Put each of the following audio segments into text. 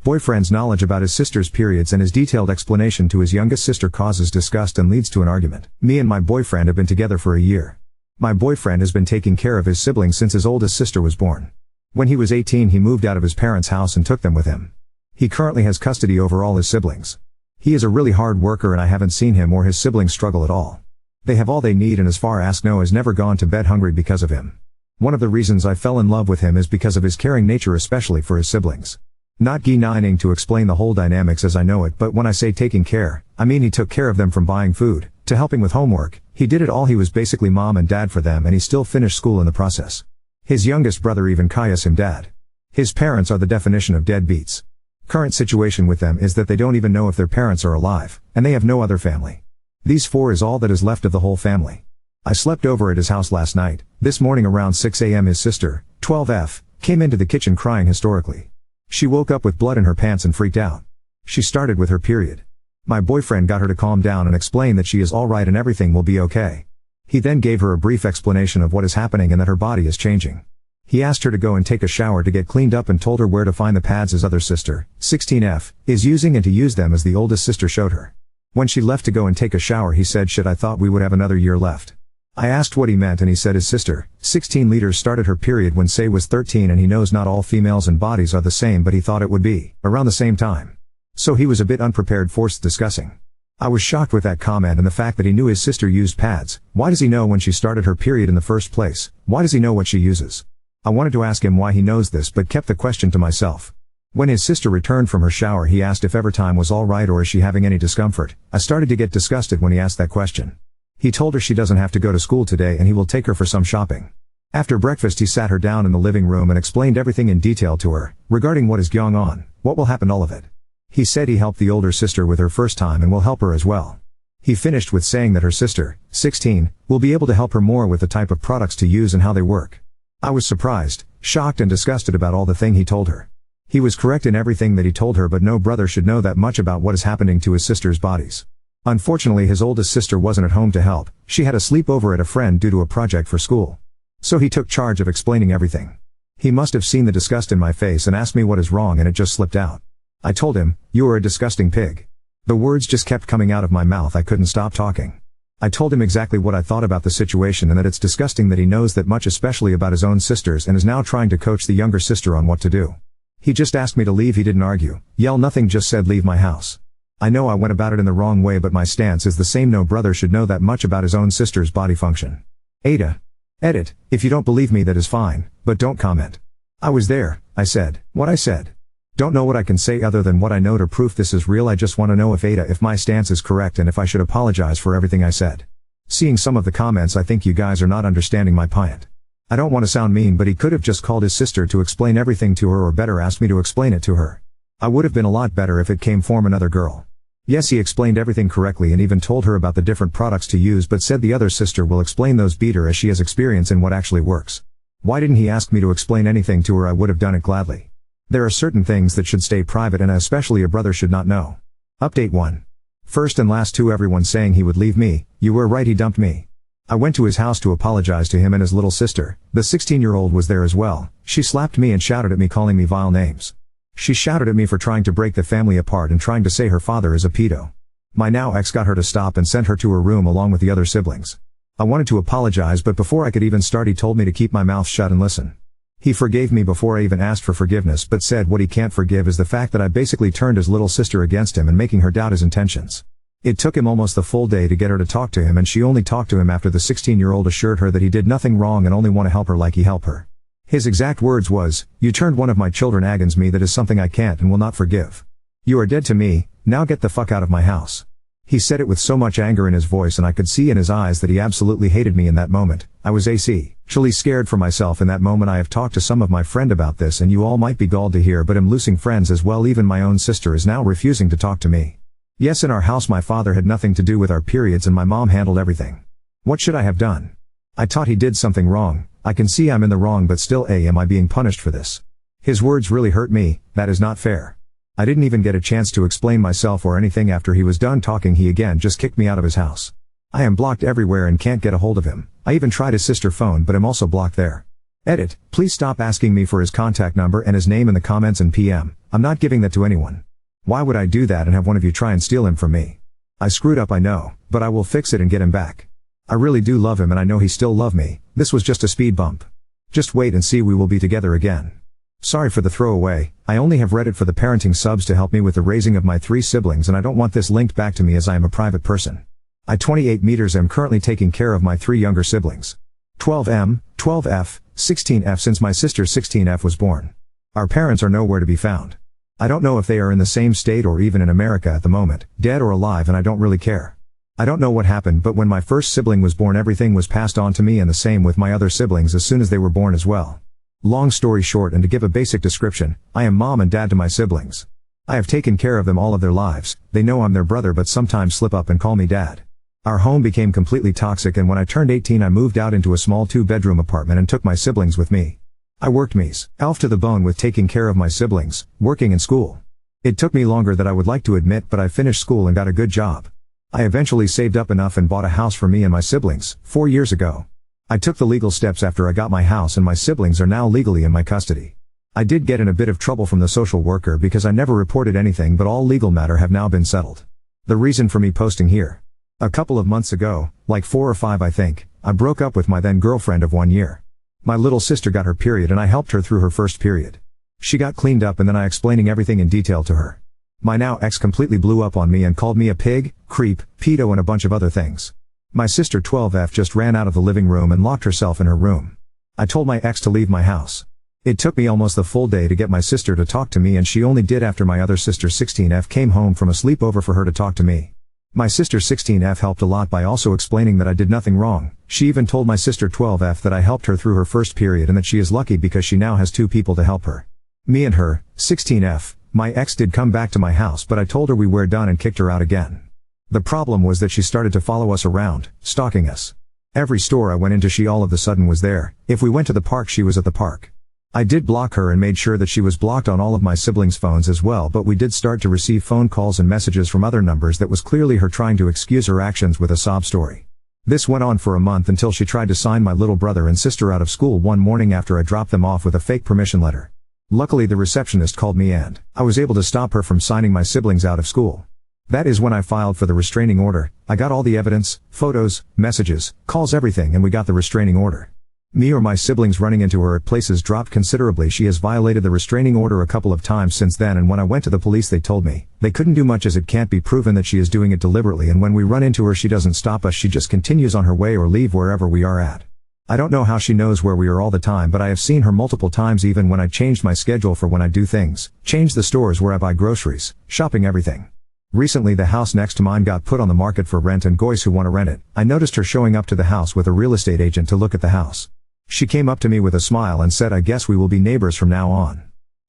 boyfriend's knowledge about his sister's periods and his detailed explanation to his youngest sister causes disgust and leads to an argument. Me and my boyfriend have been together for a year. My boyfriend has been taking care of his siblings since his oldest sister was born. When he was 18, he moved out of his parents' house and took them with him. He currently has custody over all his siblings. He is a really hard worker and I haven't seen him or his siblings struggle at all. They have all they need and as far as no has never gone to bed hungry because of him. One of the reasons I fell in love with him is because of his caring nature, especially for his siblings. Not denying to explain the whole dynamics as I know it, but when I say taking care, I mean he took care of them from buying food, to helping with homework. He did it all. He was basically mom and dad for them and he still finished school in the process. His youngest brother even calls him dad. His parents are the definition of deadbeats. Current situation with them is that they don't even know if their parents are alive, and they have no other family. These four is all that is left of the whole family. I slept over at his house last night. This morning around 6 a.m. his sister, 12F, came into the kitchen crying hysterically. She woke up with blood in her pants and freaked out. She started with her period. My boyfriend got her to calm down and explain that she is alright and everything will be okay. He then gave her a brief explanation of what is happening and that her body is changing. He asked her to go and take a shower to get cleaned up and told her where to find the pads his other sister, 16F, is using and to use them as the oldest sister showed her. When she left to go and take a shower he said, "Shit, I thought we would have another year left." I asked what he meant and he said his sister, 16 liters, started her period when Say was 13 and he knows not all females and bodies are the same, but he thought it would be around the same time. So he was a bit unprepared for discussing. I was shocked with that comment and the fact that he knew his sister used pads. Why does he know when she started her period in the first place? Why does he know what she uses? I wanted to ask him why he knows this but kept the question to myself. When his sister returned from her shower he asked if everytime was alright or is she having any discomfort. I started to get disgusted when he asked that question. He told her she doesn't have to go to school today and he will take her for some shopping. After breakfast he sat her down in the living room and explained everything in detail to her, regarding what is going on, what will happen, all of it. He said he helped the older sister with her first time and will help her as well. He finished with saying that her sister, 16, will be able to help her more with the type of products to use and how they work. I was surprised, shocked and disgusted about all the thing he told her. He was correct in everything that he told her, but no brother should know that much about what is happening to his sister's bodies. Unfortunately his oldest sister wasn't at home to help. She had a sleepover at a friend due to a project for school. So he took charge of explaining everything. He must have seen the disgust in my face and asked me what is wrong and it just slipped out. I told him, "You are a disgusting pig." The words just kept coming out of my mouth. I couldn't stop talking. I told him exactly what I thought about the situation and that it's disgusting that he knows that much, especially about his own sisters, and is now trying to coach the younger sister on what to do. He just asked me to leave. He didn't argue, yell, nothing, just said leave my house. I know I went about it in the wrong way, but my stance is the same. No brother should know that much about his own sister's body function. AITA. Edit. If you don't believe me, that is fine, but don't comment. I was there. I said what I said. Don't know what I can say other than what I know to proof this is real. I just want to know if AITA, if my stance is correct and if I should apologize for everything I said. Seeing some of the comments, I think you guys are not understanding my point. I don't want to sound mean, but he could have just called his sister to explain everything to her, or better asked me to explain it to her. I would have been a lot better if it came from another girl. Yes, he explained everything correctly and even told her about the different products to use, but said the other sister will explain those better as she has experience in what actually works. Why didn't he ask me to explain anything to her? I would have done it gladly. There are certain things that should stay private and especially a brother should not know. Update 1. First and last 2, everyone saying he would leave me. You were right, he dumped me. I went to his house to apologize to him and his little sister. The 16-year-old was there as well. She slapped me and shouted at me, calling me vile names. She shouted at me for trying to break the family apart and trying to say her father is a pedo. My now ex got her to stop and sent her to her room along with the other siblings. I wanted to apologize, but before I could even start he told me to keep my mouth shut and listen. He forgave me before I even asked for forgiveness, but said what he can't forgive is the fact that I basically turned his little sister against him and making her doubt his intentions. It took him almost the full day to get her to talk to him, and she only talked to him after the 16-year-old assured her that he did nothing wrong and only want to help her like he helped her. His exact words was, "You turned one of my children against me. That is something I can't and will not forgive. You are dead to me. Now get the fuck out of my house." He said it with so much anger in his voice and I could see in his eyes that he absolutely hated me in that moment. I was actually scared for myself in that moment. I have talked to some of my friend about this and you all might be galled to hear, but I'm losing friends as well. Even my own sister is now refusing to talk to me. Yes, in our house my father had nothing to do with our periods and my mom handled everything. What should I have done? I thought he did something wrong. I can see I'm in the wrong, but still am I being punished for this? His words really hurt me. That is not fair. I didn't even get a chance to explain myself or anything. After he was done talking, he again just kicked me out of his house. I am blocked everywhere and can't get a hold of him. I even tried his sister's phone, but I'm also blocked there. Edit, please stop asking me for his contact number and his name in the comments and PM. I'm not giving that to anyone. Why would I do that and have one of you try and steal him from me? I screwed up, I know, but I will fix it and get him back. I really do love him and I know he still love me. This was just a speed bump. Just wait and see, we will be together again. Sorry for the throwaway, I only have Reddit for the parenting subs to help me with the raising of my 3 siblings and I don't want this linked back to me as I am a private person. I 28 meters am currently taking care of my 3 younger siblings. 12M, 12F, 16F since my sister 16F was born. Our parents are nowhere to be found. I don't know if they are in the same state or even in America at the moment, dead or alive, and I don't really care. I don't know what happened, but when my first sibling was born everything was passed on to me, and the same with my other siblings as soon as they were born as well. Long story short, and to give a basic description, I am mom and dad to my siblings. I have taken care of them all of their lives. They know I'm their brother but sometimes slip up and call me dad. Our home became completely toxic, and when I turned 18 I moved out into a small 2-bedroom apartment and took my siblings with me. I worked myself to the bone with taking care of my siblings, working in school. It took me longer than I would like to admit, but I finished school and got a good job. I eventually saved up enough and bought a house for me and my siblings, 4 years ago. I took the legal steps after I got my house, and my siblings are now legally in my custody. I did get in a bit of trouble from the social worker because I never reported anything, but all legal matter have now been settled. The reason for me posting here. A couple of months ago, like 4 or 5 I think, I broke up with my then girlfriend of 1 year. My little sister got her period and I helped her through her first period. She got cleaned up and then I explaining everything in detail to her. My now ex completely blew up on me and called me a pig, creep, pedo and a bunch of other things. My sister 12F just ran out of the living room and locked herself in her room. I told my ex to leave my house. It took me almost the full day to get my sister to talk to me, and she only did after my other sister 16F came home from a sleepover for her to talk to me. My sister 16F helped a lot by also explaining that I did nothing wrong. She even told my sister 12F that I helped her through her first period and that she is lucky because she now has 2 people to help her. Me and her, 16F, my ex did come back to my house, but I told her we were done and kicked her out again. The problem was that she started to follow us around, stalking us. Every store I went into she all of a sudden was there. If we went to the park she was at the park. I did block her and made sure that she was blocked on all of my siblings' phones as well, but we did start to receive phone calls and messages from other numbers that was clearly her trying to excuse her actions with a sob story. This went on for a month until she tried to sign my little brother and sister out of school one morning after I dropped them off with a fake permission letter. Luckily the receptionist called me and I was able to stop her from signing my siblings out of school. That is when I filed for the restraining order. I got all the evidence, photos, messages, calls, everything, and we got the restraining order. Me or my siblings running into her at places dropped considerably. She has violated the restraining order a couple of times since then, and when I went to the police they told me they couldn't do much as it can't be proven that she is doing it deliberately, and when we run into her she doesn't stop us, she just continues on her way or leave wherever we are at. I don't know how she knows where we are all the time, but I have seen her multiple times even when I changed my schedule for when I do things, change the stores where I buy groceries, shopping, everything. Recently the house next to mine got put on the market for rent and guys who want to rent it. I noticed her showing up to the house with a real estate agent to look at the house. She came up to me with a smile and said, "I guess we will be neighbors from now on."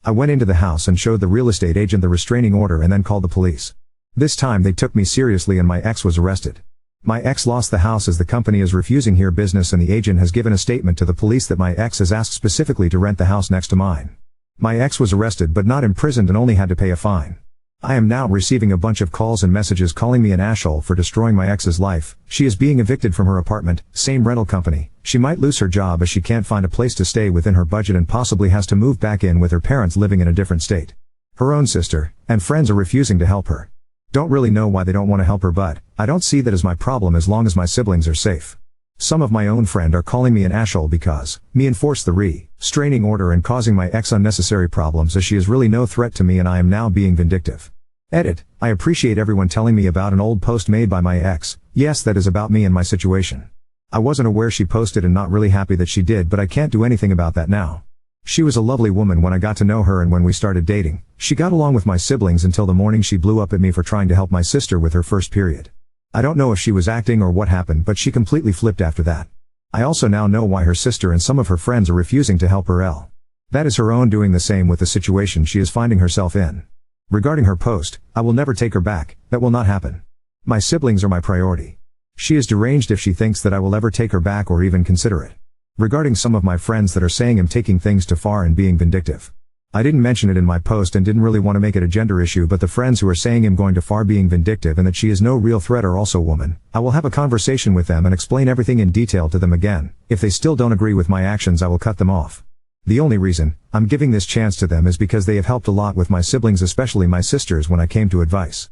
I went into the house and showed the real estate agent the restraining order and then called the police. This time they took me seriously and my ex was arrested. My ex lost the house as the company is refusing her business, and the agent has given a statement to the police that my ex has asked specifically to rent the house next to mine. My ex was arrested but not imprisoned and only had to pay a fine. I am now receiving a bunch of calls and messages calling me an asshole for destroying my ex's life. She is being evicted from her apartment, same rental company. She might lose her job as she can't find a place to stay within her budget and possibly has to move back in with her parents living in a different state. Her own sister and friends are refusing to help her. Don't really know why they don't want to help her, but I don't see that as my problem as long as my siblings are safe. Some of my own friend are calling me an asshole because me enforced the restraining order and causing my ex unnecessary problems, as she is really no threat to me and I am now being vindictive. Edit, I appreciate everyone telling me about an old post made by my ex. Yes, that is about me and my situation. I wasn't aware she posted and not really happy that she did, but I can't do anything about that now. She was a lovely woman when I got to know her, and when we started dating, she got along with my siblings until the morning she blew up at me for trying to help my sister with her first period. I don't know if she was acting or what happened, but she completely flipped after that. I also now know why her sister and some of her friends are refusing to help her. That is her own doing the same with the situation she is finding herself in. Regarding her post, I will never take her back. That will not happen. My siblings are my priority. She is deranged if she thinks that I will ever take her back or even consider it. Regarding some of my friends that are saying I'm taking things too far and being vindictive, I didn't mention it in my post and didn't really want to make it a gender issue, but the friends who are saying I'm going too far being vindictive and that she is no real threat are also women. I will have a conversation with them and explain everything in detail to them again. If they still don't agree with my actions, I will cut them off. The only reason I'm giving this chance to them is because they have helped a lot with my siblings, especially my sisters, when I came to advice.